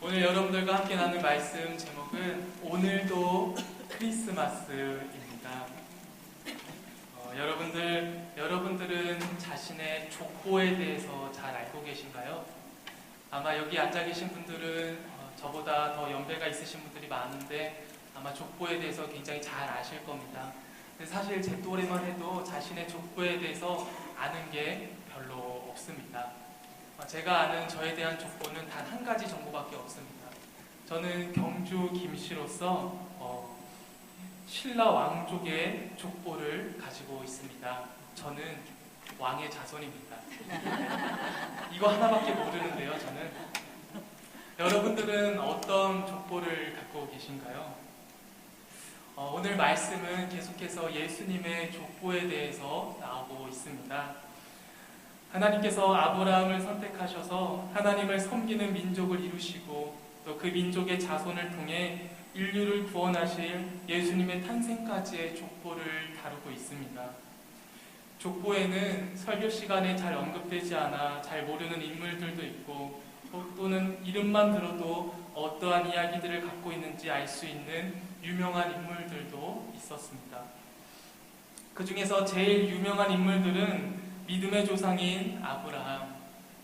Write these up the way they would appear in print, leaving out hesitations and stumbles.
오늘 여러분들과 함께 나눌 말씀 제목은 오늘도 크리스마스입니다. 여러분들은 자신의 족보에 대해서 잘 알고 계신가요? 아마 여기 앉아 계신 분들은 저보다 더 연배가 있으신 분들이 많은데 아마 족보에 대해서 굉장히 잘 아실 겁니다. 근데 사실 제 또래만 해도 자신의 족보에 대해서 아는 게 별로 없습니다. 제가 아는 저에 대한 족보는 단 한 가지 정보밖에 없습니다. 저는 경주 김씨로서 신라 왕족의 족보를 가지고 있습니다. 저는 왕의 자손입니다. 이거 하나밖에 모르는데요, 저는. 여러분들은 어떤 족보를 갖고 계신가요? 오늘 말씀은 계속해서 예수님의 족보에 대해서 나오고 있습니다. 하나님께서 아브라함을 선택하셔서 하나님을 섬기는 민족을 이루시고 또 그 민족의 자손을 통해 인류를 구원하실 예수님의 탄생까지의 족보를 다루고 있습니다. 족보에는 설교 시간에 잘 언급되지 않아 잘 모르는 인물들도 있고 또는 이름만 들어도 어떠한 이야기들을 갖고 있는지 알 수 있는 유명한 인물들도 있었습니다. 그 중에서 제일 유명한 인물들은 믿음의 조상인 아브라함,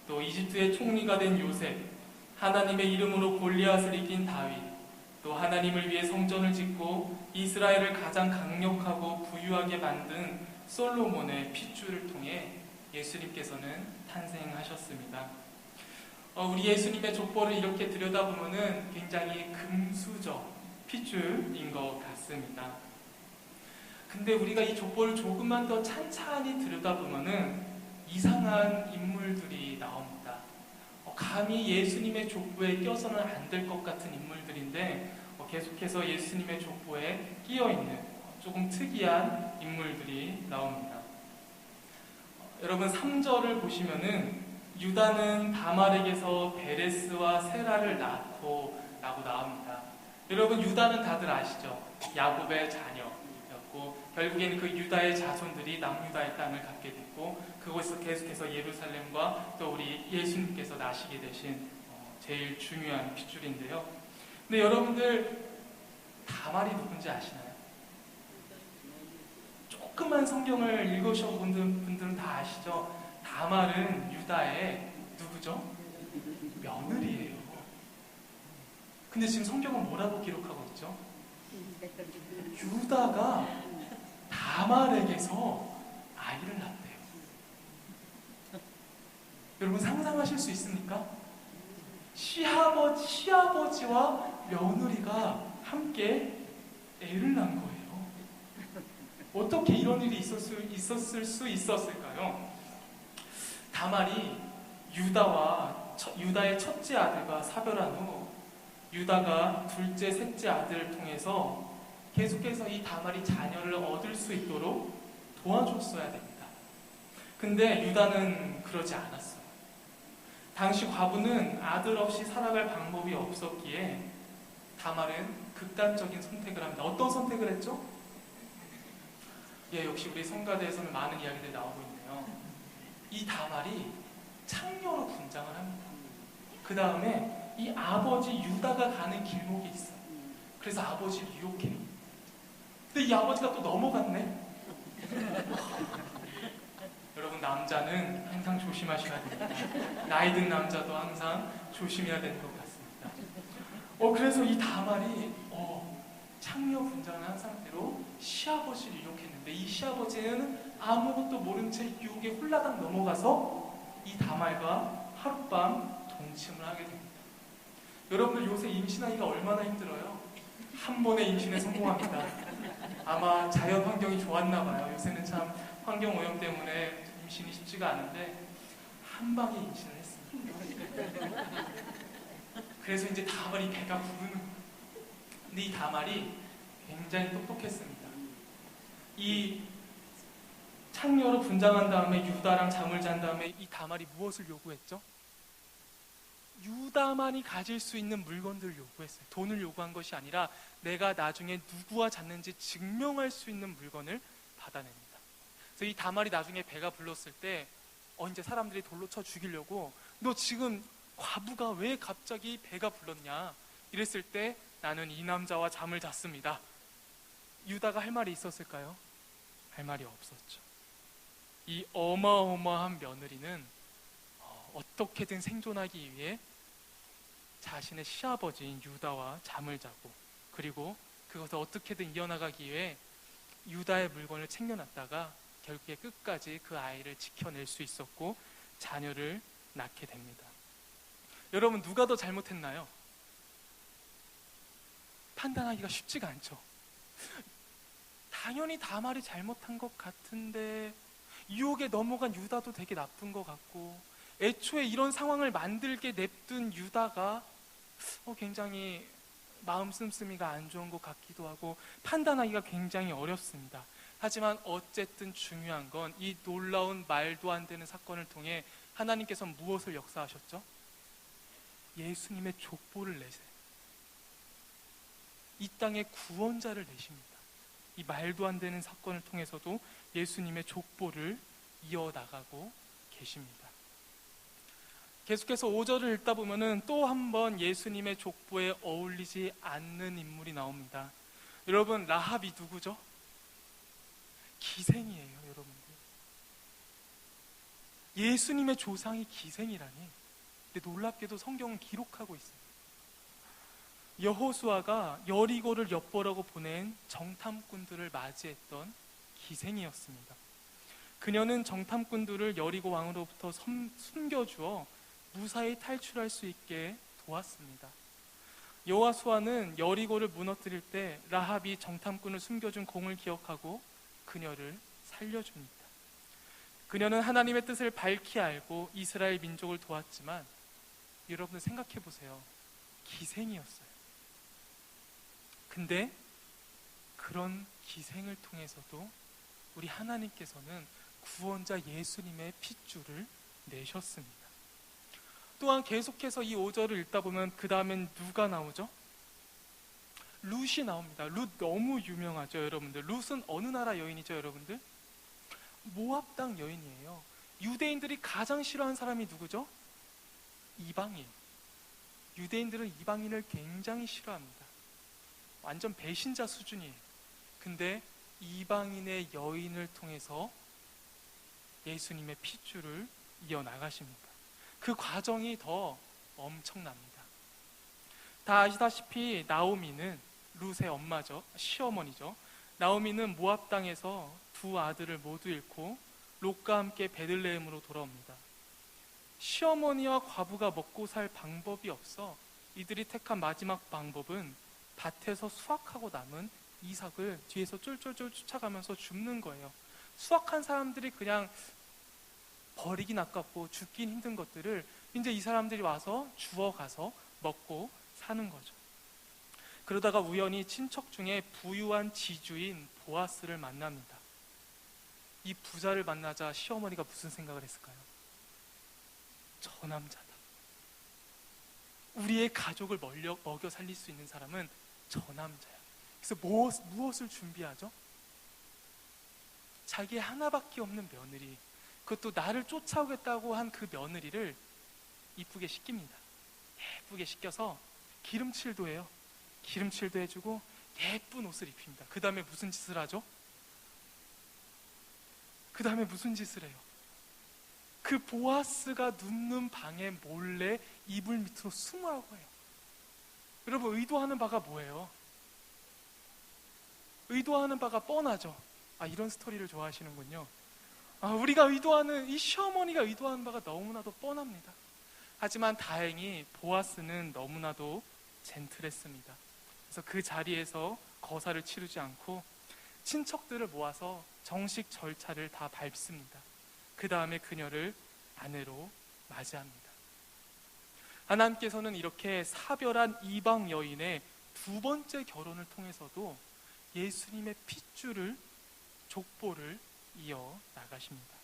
또 이집트의 총리가 된 요셉, 하나님의 이름으로 골리앗을 이긴 다윗, 또 하나님을 위해 성전을 짓고 이스라엘을 가장 강력하고 부유하게 만든 솔로몬의 핏줄을 통해 예수님께서는 탄생하셨습니다. 우리 예수님의 족보를 이렇게 들여다보면 굉장히 금수저 핏줄인 것 같습니다. 근데 우리가 이 족보를 조금만 더 찬찬히 들여다보면 이상한 인물들이 나옵니다. 감히 예수님의 족보에 껴서는 안 될 것 같은 인물들인데 계속해서 예수님의 족보에 끼어있는 조금 특이한 인물들이 나옵니다. 여러분 3절을 보시면은 유다는 다말에게서 베레스와 세라를 낳고 라고 나옵니다. 여러분 유다는 다들 아시죠? 야곱의 자녀였고 결국에는 그 유다의 자손들이 남유다의 땅을 갖게 됐고 그곳에서 계속해서 예루살렘과 또 우리 예수님께서 나시게 되신 제일 중요한 핏줄인데요. 근데 여러분들 다말이 누군지 아시나요? 조금만 성경을 읽으셔본 분들은 다 아시죠? 다말은 유다의 누구죠? 며느리예요. 근데 지금 성경은 뭐라고 기록하고 있죠? 유다가 다말에게서 아이를 낳았대요. 여러분 상상하실 수 있습니까? 시아버지와 며느리가 함께 애를 낳은 거예요. 어떻게 이런 일이 있었을 수 있었을까요? 다말이 유다의 첫째 아들과 사별한 후 유다가 둘째, 셋째 아들을 통해서 계속해서 이 다말이 자녀를 얻을 수 있도록 도와줬어야 됩니다. 근데 유다는 그러지 않았어요. 당시 과부는 아들 없이 살아갈 방법이 없었기에 다말은 극단적인 선택을 합니다. 어떤 선택을 했죠? 역시 우리 성가대에서는 많은 이야기들이 나오고 있네요. 이 다말이 창녀로 분장을 합니다. 그 다음에 이 아버지 유다가 가는 길목이 있어요. 그래서 아버지를 유혹해요. 근데 이 아버지가 또 넘어갔네? 여러분 남자는 항상 조심하셔야 됩니다. 나이 든 남자도 항상 조심해야 되는 것 같습니다. 그래서 이 다말이 창녀 분장을 한 상태로 시아버지를 유혹했는데 이 시아버지는 아무것도 모른 채 유혹에 홀라당 넘어가서 이 다말과 하룻밤 동침을 하게 됩니다. 여러분들 요새 임신하기가 얼마나 힘들어요? 한 번에 임신에 성공합니다. 아마 자연 환경이 좋았나 봐요. 요새는 참 환경 오염 때문에 임신이 쉽지가 않은데 한 방에 임신을 했습니다. 그래서 이제 다말이 배가 부르는 거예요. 근데 이 다말이 굉장히 똑똑했습니다. 이 창녀로 분장한 다음에 유다랑 잠을 잔 다음에 이 다말이 무엇을 요구했죠? 유다만이 가질 수 있는 물건들을 요구했어요. 돈을 요구한 것이 아니라 내가 나중에 누구와 잤는지 증명할 수 있는 물건을 받아냅니다. 그래서 이 다말이 나중에 배가 불렀을 때 이제 사람들이 돌로 쳐 죽이려고 너 지금 과부가 왜 갑자기 배가 불렀냐 이랬을 때 나는 이 남자와 잠을 잤습니다. 유다가 할 말이 있었을까요? 할 말이 없었죠. 이 어마어마한 며느리는 어떻게든 생존하기 위해 자신의 시아버지인 유다와 잠을 자고, 그리고 그것을 어떻게든 이어나가기 위해 유다의 물건을 챙겨놨다가 결국에 끝까지 그 아이를 지켜낼 수 있었고 자녀를 낳게 됩니다. 여러분, 누가 더 잘못했나요? 판단하기가 쉽지가 않죠. 당연히 다말이 잘못한 것 같은데 유혹에 넘어간 유다도 되게 나쁜 것 같고, 애초에 이런 상황을 만들게 냅둔 유다가 굉장히 마음 씀씀이가 안 좋은 것 같기도 하고 판단하기가 굉장히 어렵습니다. 하지만 어쨌든 중요한 건 이 놀라운 말도 안 되는 사건을 통해 하나님께서 무엇을 역사하셨죠? 예수님의 족보를 내세요. 이 땅에 구원자를 내십니다. 이 말도 안 되는 사건을 통해서도 예수님의 족보를 이어나가고 계십니다. 계속해서 5절을 읽다 보면은 또 한 번 예수님의 족보에 어울리지 않는 인물이 나옵니다. 여러분, 라합이 누구죠? 기생이에요, 여러분들. 예수님의 조상이 기생이라니. 근데 놀랍게도 성경은 기록하고 있습니다. 여호수아가 여리고를 엿보라고 보낸 정탐꾼들을 맞이했던 기생이었습니다. 그녀는 정탐꾼들을 여리고 왕으로부터 숨겨주어 무사히 탈출할 수 있게 도왔습니다. 여호수아는 여리고를 무너뜨릴 때 라합이 정탐꾼을 숨겨준 공을 기억하고 그녀를 살려줍니다. 그녀는 하나님의 뜻을 밝히 알고 이스라엘 민족을 도왔지만 여러분 생각해 보세요. 기생이었어요. 근데 그런 기생을 통해서도 우리 하나님께서는 구원자 예수님의 핏줄을 내셨습니다. 또한 계속해서 이 5절을 읽다 보면 그 다음엔 누가 나오죠? 룻이 나옵니다. 룻 너무 유명하죠, 여러분들. 룻은 어느 나라 여인이죠, 여러분들? 모압 땅 여인이에요. 유대인들이 가장 싫어하는 사람이 누구죠? 이방인. 유대인들은 이방인을 굉장히 싫어합니다. 완전 배신자 수준이에요. 근데 이방인의 여인을 통해서 예수님의 핏줄을 이어나가십니다. 그 과정이 더 엄청납니다. 다 아시다시피 나오미는 룻의 엄마죠. 시어머니죠. 나오미는 모압 땅에서 두 아들을 모두 잃고 롯과 함께 베들레헴으로 돌아옵니다. 시어머니와 과부가 먹고 살 방법이 없어 이들이 택한 마지막 방법은 밭에서 수확하고 남은 이삭을 뒤에서 쫄쫄쫄 쫓아가면서 줍는 거예요. 수확한 사람들이 그냥 버리긴 아깝고 죽긴 힘든 것들을 이제 이 사람들이 와서 주워가서 먹고 사는 거죠. 그러다가 우연히 친척 중에 부유한 지주인 보아스를 만납니다. 이 부자를 만나자 시어머니가 무슨 생각을 했을까요? 저 남자다. 우리의 가족을 먹여 살릴 수 있는 사람은 저 남자야. 그래서 무엇을 준비하죠? 자기 하나밖에 없는 며느리, 그것도 나를 쫓아오겠다고 한 그 며느리를 이쁘게 씻깁니다. 예쁘게 씻겨서 기름칠도 해요. 기름칠도 해주고 예쁜 옷을 입힙니다. 그 다음에 무슨 짓을 하죠? 그 다음에 무슨 짓을 해요? 그 보아스가 눕는 방에 몰래 이불 밑으로 숨으라고 해요. 여러분, 의도하는 바가 뭐예요? 의도하는 바가 뻔하죠. 이런 스토리를 좋아하시는군요. 우리가 의도하는, 이 시어머니가 의도하는 바가 너무나도 뻔합니다. 하지만 다행히 보아스는 너무나도 젠틀했습니다. 그래서 그 자리에서 거사를 치르지 않고 친척들을 모아서 정식 절차를 다 밟습니다. 그 다음에 그녀를 아내로 맞이합니다. 하나님께서는 이렇게 사별한 이방 여인의 두 번째 결혼을 통해서도 예수님의 핏줄을, 족보를 이어 나가십니다.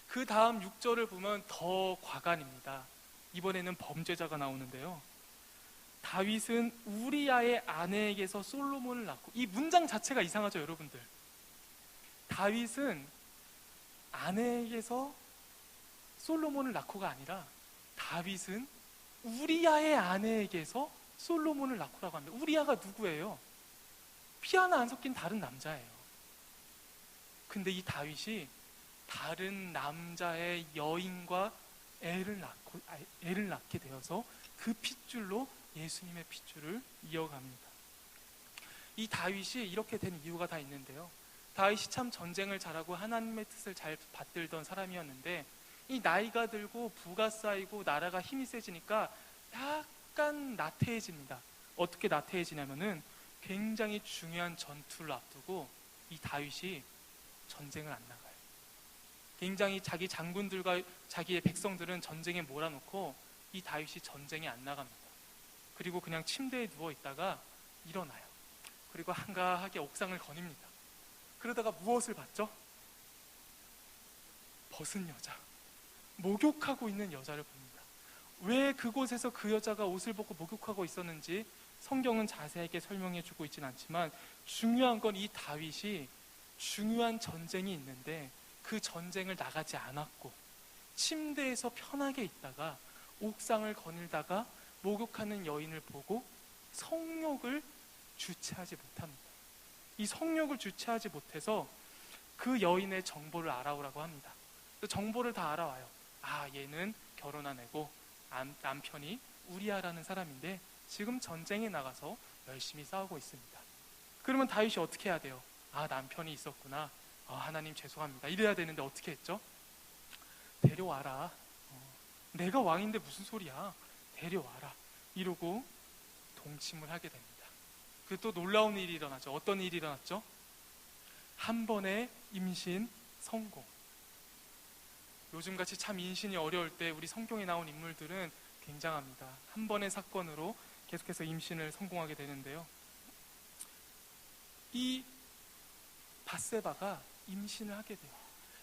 그 다음 6절을 보면 더 과간입니다. 이번에는 범죄자가 나오는데요. 다윗은 우리아의 아내에게서 솔로몬을 낳고, 이 문장 자체가 이상하죠, 여러분들. 다윗은 아내에게서 솔로몬을 낳고가 아니라 다윗은 우리아의 아내에게서 솔로몬을 낳고라고 합니다. 우리아가 누구예요? 피 하나 안 섞인 다른 남자예요. 근데 이 다윗이 다른 남자의 여인과 애를 낳게 되어서 그 핏줄로 예수님의 핏줄을 이어갑니다. 이 다윗이 이렇게 된 이유가 다 있는데요. 다윗이 참 전쟁을 잘하고 하나님의 뜻을 잘 받들던 사람이었는데, 이 나이가 들고 부가 쌓이고 나라가 힘이 세지니까 약간 나태해집니다. 어떻게 나태해지냐면은 굉장히 중요한 전투를 앞두고 이 다윗이 전쟁을 안 나가요. 굉장히 자기 장군들과 자기의 백성들은 전쟁에 몰아놓고 이 다윗이 전쟁에 안 나갑니다. 그리고 그냥 침대에 누워 있다가 일어나요. 그리고 한가하게 옥상을 거닙니다. 그러다가 무엇을 봤죠? 벗은 여자, 목욕하고 있는 여자를 봅니다. 왜 그곳에서 그 여자가 옷을 벗고 목욕하고 있었는지 성경은 자세하게 설명해 주고 있진 않지만, 중요한 건 이 다윗이 중요한 전쟁이 있는데 그 전쟁을 나가지 않았고 침대에서 편하게 있다가 옥상을 거닐다가 목욕하는 여인을 보고 성욕을 주체하지 못합니다. 이 성욕을 주체하지 못해서 그 여인의 정보를 알아오라고 합니다. 그 정보를 다 알아와요. 아, 얘는 결혼한 애고 남편이 우리아라는 사람인데 지금 전쟁에 나가서 열심히 싸우고 있습니다. 그러면 다윗이 어떻게 해야 돼요? 아, 남편이 있었구나. 하나님 죄송합니다. 이래야 되는데 어떻게 했죠? 데려와라. 내가 왕인데 무슨 소리야. 데려와라. 이러고 동침을 하게 됩니다. 그 또 놀라운 일이 일어나죠. 어떤 일이 일어났죠? 한 번의 임신 성공. 요즘같이 참 임신이 어려울 때 우리 성경에 나온 인물들은 굉장합니다. 한 번의 사건으로 계속해서 임신을 성공하게 되는데요. 이 밧세바가 임신을 하게 돼요.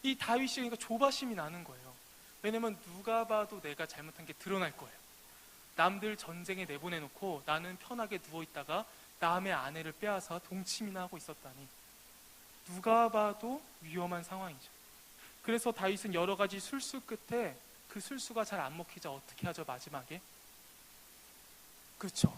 이 다윗이 그러니까 조바심이 나는 거예요. 왜냐면 누가 봐도 내가 잘못한 게 드러날 거예요. 남들 전쟁에 내보내놓고 나는 편하게 누워있다가 남의 아내를 빼앗아 동침이나 하고 있었다니, 누가 봐도 위험한 상황이죠. 그래서 다윗은 여러 가지 술수 끝에 그 술수가 잘 안 먹히자 어떻게 하죠? 마지막에 그렇죠,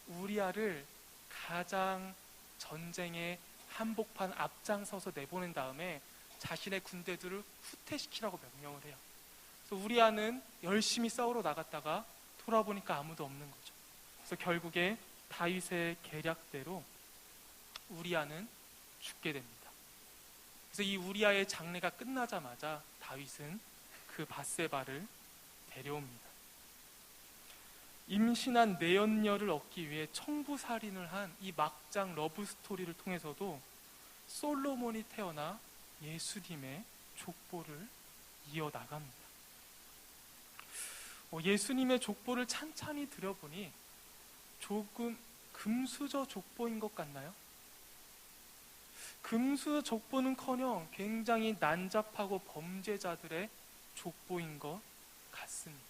우리아를 가장 전쟁의 한복판 앞장서서 내보낸 다음에 자신의 군대들을 후퇴시키라고 명령을 해요. 그래서 우리아는 열심히 싸우러 나갔다가 돌아보니까 아무도 없는 거죠. 그래서 결국에 다윗의 계략대로 우리아는 죽게 됩니다. 그래서 이 우리아의 장례가 끝나자마자 다윗은 그 밧세바를 데려옵니다. 임신한 내연녀를 얻기 위해 청부살인을 한 이 막장 러브 스토리를 통해서도 솔로몬이 태어나 예수님의 족보를 이어나갑니다. 예수님의 족보를 찬찬히 들여보니 조금 금수저 족보인 것 같나요? 금수저 족보는커녕 굉장히 난잡하고 범죄자들의 족보인 것 같습니다.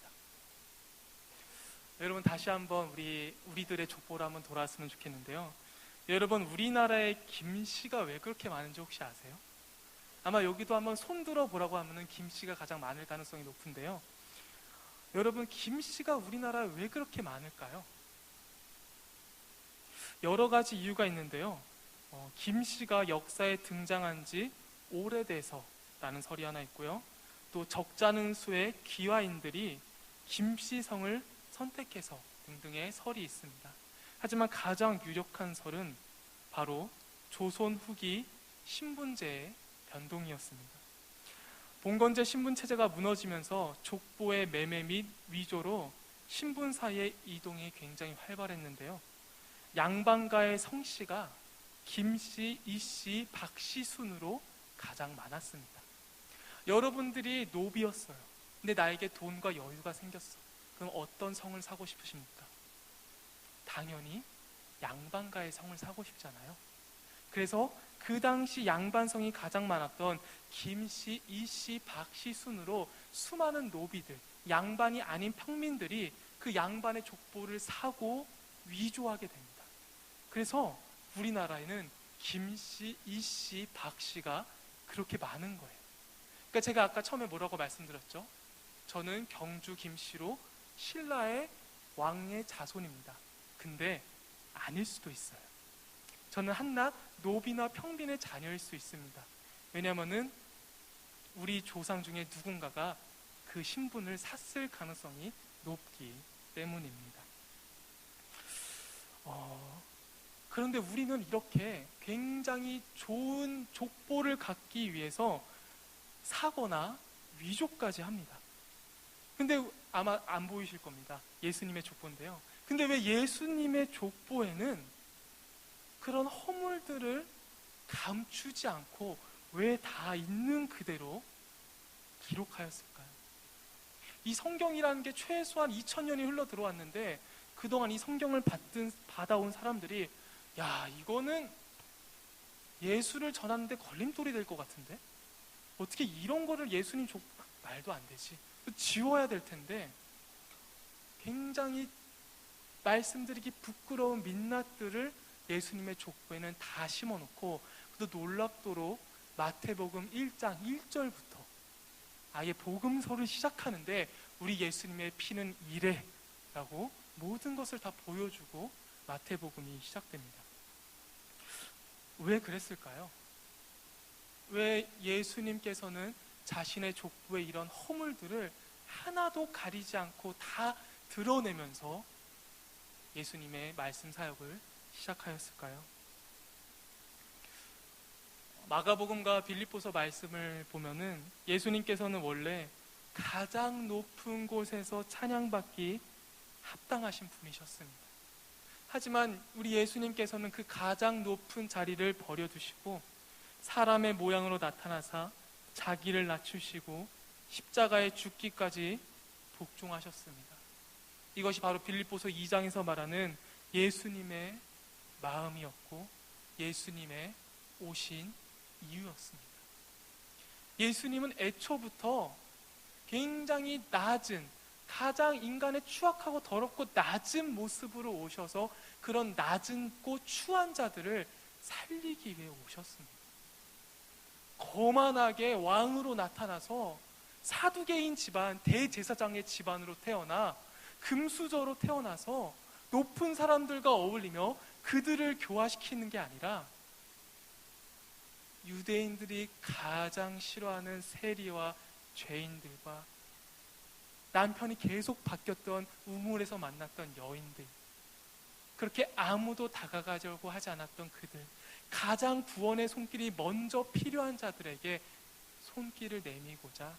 여러분, 다시 한번 우리들의 족보를 한번 돌아왔으면 좋겠는데요. 여러분, 우리나라에 김씨가 왜 그렇게 많은지 혹시 아세요? 아마 여기도 한번 손 들어보라고 하면은 김씨가 가장 많을 가능성이 높은데요. 여러분, 김씨가 우리나라에 왜 그렇게 많을까요? 여러 가지 이유가 있는데요. 김씨가 역사에 등장한 지 오래돼서라는 설이 하나 있고요. 또 적잖은 수의 귀화인들이 김씨성을 선택해서 등등의 설이 있습니다. 하지만 가장 유력한 설은 바로 조선 후기 신분제의 변동이었습니다. 봉건제 신분체제가 무너지면서 족보의 매매 및 위조로 신분 사이의 이동이 굉장히 활발했는데요. 양반가의 성씨가 김씨, 이씨, 박씨 순으로 가장 많았습니다. 여러분들이 노비였어요. 근데 나에게 돈과 여유가 생겼어. 그럼 어떤 성을 사고 싶으십니까? 당연히 양반가의 성을 사고 싶잖아요. 그래서 그 당시 양반성이 가장 많았던 김씨, 이씨, 박씨 순으로 수많은 노비들, 양반이 아닌 평민들이 그 양반의 족보를 사고 위조하게 됩니다. 그래서 우리나라에는 김씨, 이씨, 박씨가 그렇게 많은 거예요. 그러니까 제가 아까 처음에 뭐라고 말씀드렸죠? 저는 경주 김씨로 신라의 왕의 자손입니다. 근데 아닐 수도 있어요. 저는 한낱 노비나 평빈의 자녀일 수 있습니다. 왜냐하면은 우리 조상 중에 누군가가 그 신분을 샀을 가능성이 높기 때문입니다. 그런데 우리는 이렇게 굉장히 좋은 족보를 갖기 위해서 사거나 위조까지 합니다. 근데 아마 안 보이실 겁니다. 예수님의 족보인데요. 근데 왜 예수님의 족보에는 그런 허물들을 감추지 않고 왜 다 있는 그대로 기록하였을까요? 이 성경이라는 게 최소한 2000년이 흘러 들어왔는데 그동안 이 성경을 받아온 사람들이 야, 이거는 예수를 전하는데 걸림돌이 될 것 같은데? 어떻게 이런 거를 예수님 말도 안 되지. 지워야 될 텐데 굉장히 말씀드리기 부끄러운 민낯들을 예수님의 족보에는 다 심어놓고 또 놀랍도록 마태복음 1장 1절부터 아예 복음서를 시작하는데 우리 예수님의 피는 이래라고 모든 것을 다 보여주고 마태복음이 시작됩니다. 왜 그랬을까요? 왜 예수님께서는 자신의 족보에 이런 허물들을 하나도 가리지 않고 다 드러내면서 예수님의 말씀 사역을 시작하였을까요? 마가복음과 빌립보서 말씀을 보면은 예수님께서는 원래 가장 높은 곳에서 찬양받기 합당하신 분이셨습니다. 하지만 우리 예수님께서는 그 가장 높은 자리를 버려두시고 사람의 모양으로 나타나사 자기를 낮추시고 십자가에 죽기까지 복종하셨습니다. 이것이 바로 빌립보서 2장에서 말하는 예수님의 마음이었고 예수님의 오신 이유였습니다. 예수님은 애초부터 굉장히 낮은, 가장 인간의 추악하고 더럽고 낮은 모습으로 오셔서 그런 낮은고 추한 자들을 살리기 위해 오셨습니다. 거만하게 왕으로 나타나서 사두개인 집안, 대제사장의 집안으로 태어나 금수저로 태어나서 높은 사람들과 어울리며 그들을 교화시키는 게 아니라 유대인들이 가장 싫어하는 세리와 죄인들과 남편이 계속 바뀌었던 우물에서 만났던 여인들, 그렇게 아무도 다가가려고 하지 않았던 그들, 가장 구원의 손길이 먼저 필요한 자들에게 손길을 내미고자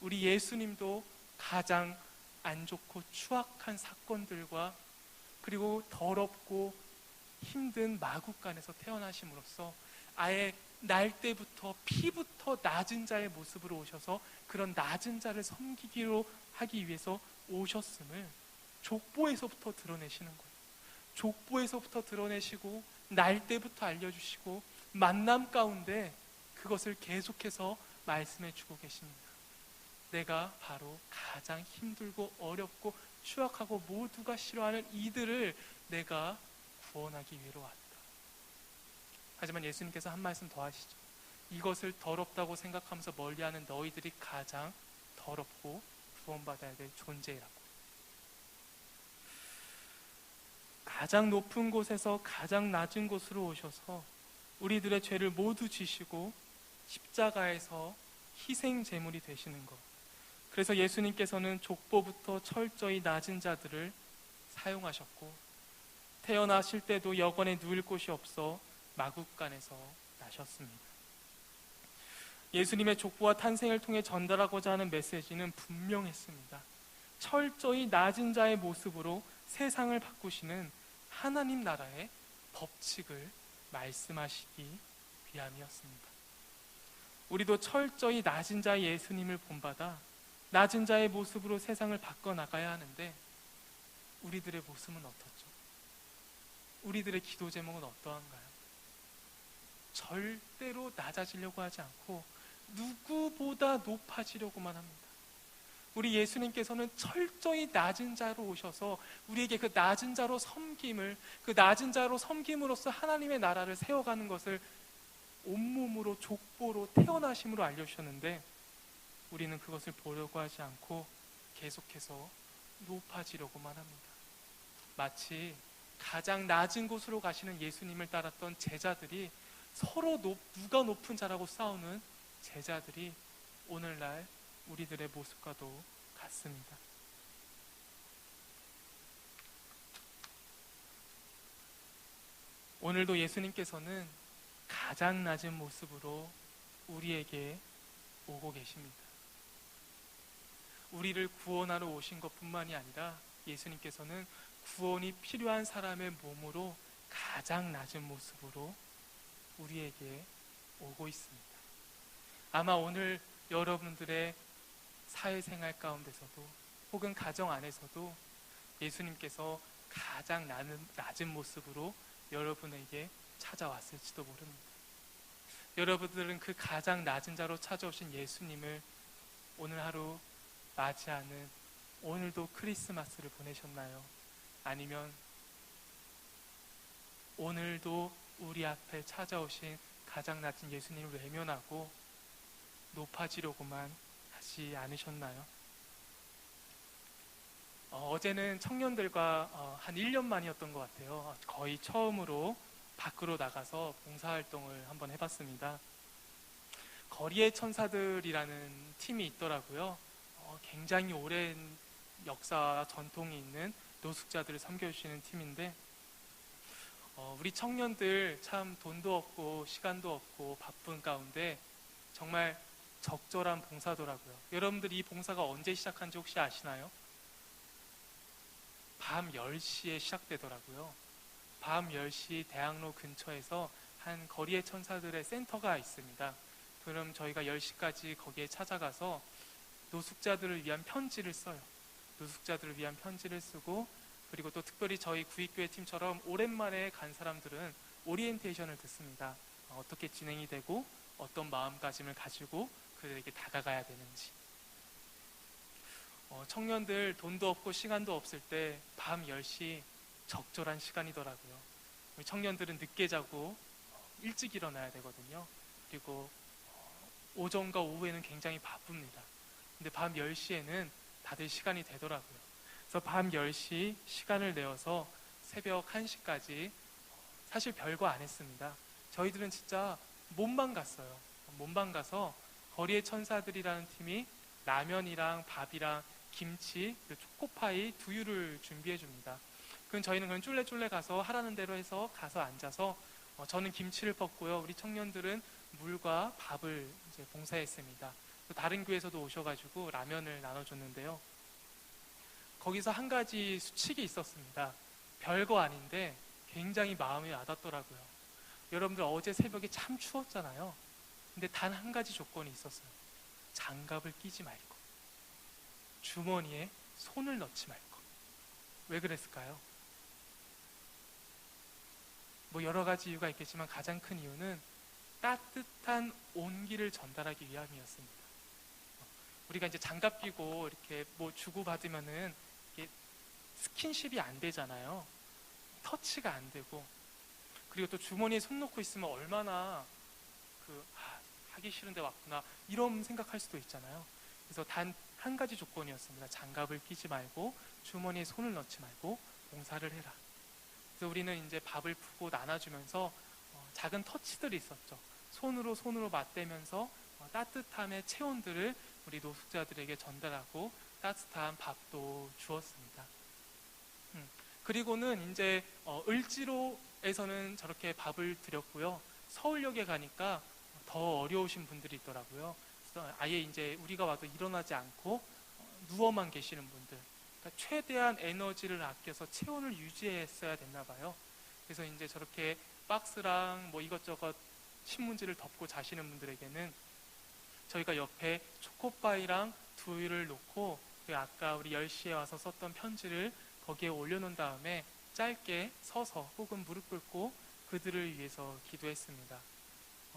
우리 예수님도 가장 안 좋고 추악한 사건들과 그리고 더럽고 힘든 마국간에서 태어나심으로써 아예 날 때부터 피부터 낮은 자의 모습으로 오셔서 그런 낮은 자를 섬기기로 하기 위해서 오셨음을 족보에서부터 드러내시는 거예요. 족보에서부터 드러내시고 날 때부터 알려주시고 만남 가운데 그것을 계속해서 말씀해 주고 계십니다. 내가 바로 가장 힘들고 어렵고 추악하고 모두가 싫어하는 이들을 내가 구원하기 위로 왔다. 하지만 예수님께서 한 말씀 더 하시죠. 이것을 더럽다고 생각하면서 멀리하는 너희들이 가장 더럽고 구원받아야 될 존재라고. 가장 높은 곳에서 가장 낮은 곳으로 오셔서 우리들의 죄를 모두 지시고 십자가에서 희생 제물이 되시는 것. 그래서 예수님께서는 족보부터 철저히 낮은 자들을 사용하셨고 태어나실 때도 여관에 누울 곳이 없어 마국간에서 나셨습니다. 예수님의 족보와 탄생을 통해 전달하고자 하는 메시지는 분명했습니다. 철저히 낮은 자의 모습으로 세상을 바꾸시는 하나님 나라의 법칙을 말씀하시기 위함이었습니다. 우리도 철저히 낮은 자의 예수님을 본받아 낮은 자의 모습으로 세상을 바꿔나가야 하는데 우리들의 모습은 어떻죠? 우리들의 기도 제목은 어떠한가요? 절대로 낮아지려고 하지 않고 누구보다 높아지려고만 합니다. 우리 예수님께서는 철저히 낮은 자로 오셔서 우리에게 그 낮은 자로 섬김을, 그 낮은 자로 섬김으로써 하나님의 나라를 세워가는 것을 온몸으로 족보로 태어나심으로 알려주셨는데 우리는 그것을 보려고 하지 않고 계속해서 높아지려고만 합니다. 마치 가장 낮은 곳으로 가시는 예수님을 따랐던 제자들이 서로 누가 높은 자라고 싸우는 제자들이 오늘날 우리들의 모습과도 같습니다. 오늘도 예수님께서는 가장 낮은 모습으로 우리에게 오고 계십니다. 우리를 구원하러 오신 것뿐만이 아니라 예수님께서는 구원이 필요한 사람의 몸으로 가장 낮은 모습으로 우리에게 오고 있습니다. 아마 오늘 여러분들의 사회생활 가운데서도 혹은 가정 안에서도 예수님께서 가장 낮은 모습으로 여러분에게 찾아왔을지도 모릅니다. 여러분들은 그 가장 낮은 자로 찾아오신 예수님을 오늘 하루 맞이하는 오늘도 크리스마스를 보내셨나요? 아니면 오늘도 우리 앞에 찾아오신 가장 낮은 예수님을 외면하고 높아지려고만 하지 않으셨나요? 어제는 청년들과 한 1년 만이었던 것 같아요. 거의 처음으로 밖으로 나가서 봉사활동을 한번 해봤습니다. 거리의 천사들이라는 팀이 있더라고요. 굉장히 오랜 역사와 전통이 있는 노숙자들을 섬겨주시는 팀인데 우리 청년들 참 돈도 없고 시간도 없고 바쁜 가운데 정말 적절한 봉사더라고요. 여러분들 이 봉사가 언제 시작한지 혹시 아시나요? 밤 10시에 시작되더라고요. 밤 10시 대학로 근처에서 한 거리의 천사들의 센터가 있습니다. 그럼 저희가 10시까지 거기에 찾아가서 노숙자들을 위한 편지를 써요. 노숙자들을 위한 편지를 쓰고 그리고 또 특별히 저희 구익교회 팀처럼 오랜만에 간 사람들은 오리엔테이션을 듣습니다. 어떻게 진행이 되고 어떤 마음가짐을 가지고 그들에게 다가가야 되는지. 청년들 돈도 없고 시간도 없을 때 밤 10시 적절한 시간이더라고요. 우리 청년들은 늦게 자고 일찍 일어나야 되거든요. 그리고 오전과 오후에는 굉장히 바쁩니다. 근데 밤 10시에는 다들 시간이 되더라고요. 그래서 밤 10시 시간을 내어서 새벽 1시까지 사실 별거 안 했습니다. 저희들은 진짜 몸만 갔어요. 몸만 가서 거리의 천사들이라는 팀이 라면이랑 밥이랑 김치, 초코파이, 두유를 준비해 줍니다. 그럼 저희는 그냥 쫄래쫄래 가서 하라는 대로 해서 가서 앉아서 저는 김치를 볶고요. 우리 청년들은 물과 밥을 이제 봉사했습니다. 또 다른 교회에서도 오셔가지고 라면을 나눠줬는데요. 거기서 한 가지 수칙이 있었습니다. 별거 아닌데 굉장히 마음이 와닿더라고요. 여러분들 어제 새벽에 참 추웠잖아요. 근데 단 한 가지 조건이 있었어요. 장갑을 끼지 말고 주머니에 손을 넣지 말고. 왜 그랬을까요? 뭐 여러 가지 이유가 있겠지만 가장 큰 이유는 따뜻한 온기를 전달하기 위함이었습니다. 우리가 이제 장갑 끼고 이렇게 뭐 주고받으면은 이게 스킨십이 안 되잖아요. 터치가 안 되고. 그리고 또 주머니에 손 놓고 있으면 얼마나 하기 싫은데 왔구나 이런 생각할 수도 있잖아요. 그래서 단 한 가지 조건이었습니다. 장갑을 끼지 말고 주머니에 손을 넣지 말고 봉사를 해라. 그래서 우리는 이제 밥을 푸고 나눠주면서 작은 터치들이 있었죠. 손으로 맞대면서 따뜻함의 체온들을 우리 노숙자들에게 전달하고 따뜻한 밥도 주었습니다. 그리고는 이제 을지로에서는 저렇게 밥을 드렸고요. 서울역에 가니까 더 어려우신 분들이 있더라고요. 그래서 아예 이제 우리가 와도 일어나지 않고 누워만 계시는 분들. 그러니까 최대한 에너지를 아껴서 체온을 유지했어야 됐나 봐요. 그래서 이제 저렇게 박스랑 뭐 이것저것 신문지를 덮고 자시는 분들에게는 저희가 옆에 초코바이랑 두유를 놓고 아까 우리 10시에 와서 썼던 편지를 거기에 올려놓은 다음에 짧게 서서 혹은 무릎 꿇고 그들을 위해서 기도했습니다.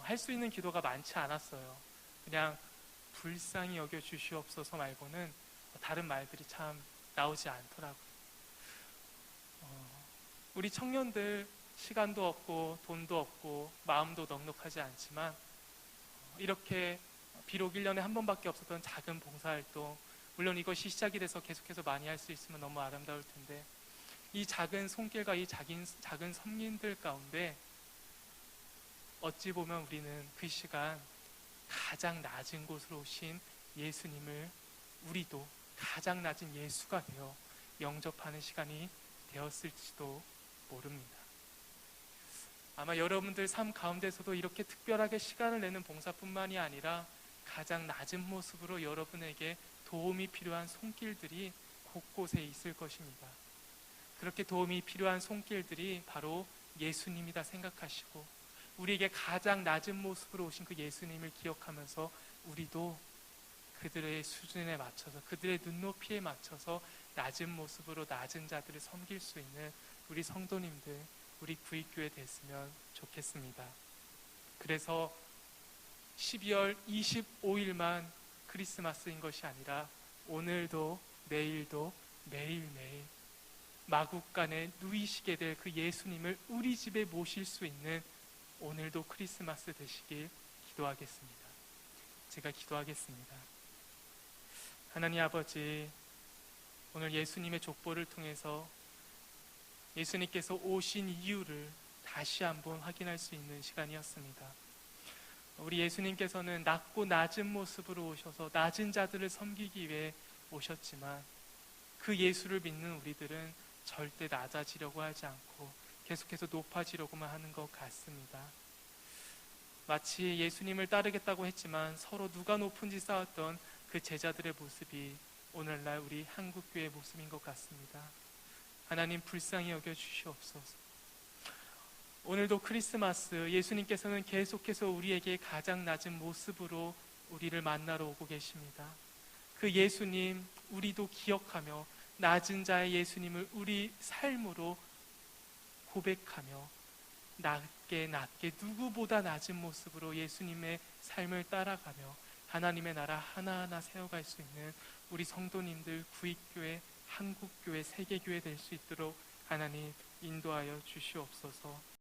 할 수 있는 기도가 많지 않았어요. 그냥 불쌍히 여겨 주시옵소서 말고는 다른 말들이 참 나오지 않더라고요. 우리 청년들 시간도 없고 돈도 없고 마음도 넉넉하지 않지만 이렇게 비록 1년에 한 번밖에 없었던 작은 봉사활동, 물론 이것이 시작이 돼서 계속해서 많이 할 수 있으면 너무 아름다울 텐데, 이 작은 손길과 이 작은 섬김들 가운데 어찌 보면 우리는 그 시간 가장 낮은 곳으로 오신 예수님을 우리도 가장 낮은 예수가 되어 영접하는 시간이 되었을지도 모릅니다. 아마 여러분들 삶 가운데서도 이렇게 특별하게 시간을 내는 봉사뿐만이 아니라 가장 낮은 모습으로 여러분에게 도움이 필요한 손길들이 곳곳에 있을 것입니다. 그렇게 도움이 필요한 손길들이 바로 예수님이다 생각하시고, 우리에게 가장 낮은 모습으로 오신 그 예수님을 기억하면서 우리도 그들의 수준에 맞춰서, 그들의 눈높이에 맞춰서 낮은 모습으로 낮은 자들을 섬길 수 있는 우리 성도님들, 우리 구익교회 됐으면 좋겠습니다. 그래서 12월 25일만 크리스마스인 것이 아니라 오늘도 내일도 매일매일 마국간에 누이시게 될 그 예수님을 우리 집에 모실 수 있는 오늘도 크리스마스 되시길 기도하겠습니다. 제가 기도하겠습니다. 하나님 아버지, 오늘 예수님의 족보를 통해서 예수님께서 오신 이유를 다시 한번 확인할 수 있는 시간이었습니다. 우리 예수님께서는 낮고 낮은 모습으로 오셔서 낮은 자들을 섬기기 위해 오셨지만, 그 예수를 믿는 우리들은 절대 낮아지려고 하지 않고 계속해서 높아지려고만 하는 것 같습니다. 마치 예수님을 따르겠다고 했지만 서로 누가 높은지 싸웠던 그 제자들의 모습이 오늘날 우리 한국교회의 모습인 것 같습니다. 하나님, 불쌍히 여겨 주시옵소서. 오늘도 크리스마스, 예수님께서는 계속해서 우리에게 가장 낮은 모습으로 우리를 만나러 오고 계십니다. 그 예수님 우리도 기억하며 낮은 자의 예수님을 우리 삶으로 고백하며 낮게 누구보다 낮은 모습으로 예수님의 삶을 따라가며 하나님의 나라 하나하나 세워갈 수 있는 우리 성도님들, 구익교회, 한국교회, 세계교회 될 수 있도록 하나님 인도하여 주시옵소서.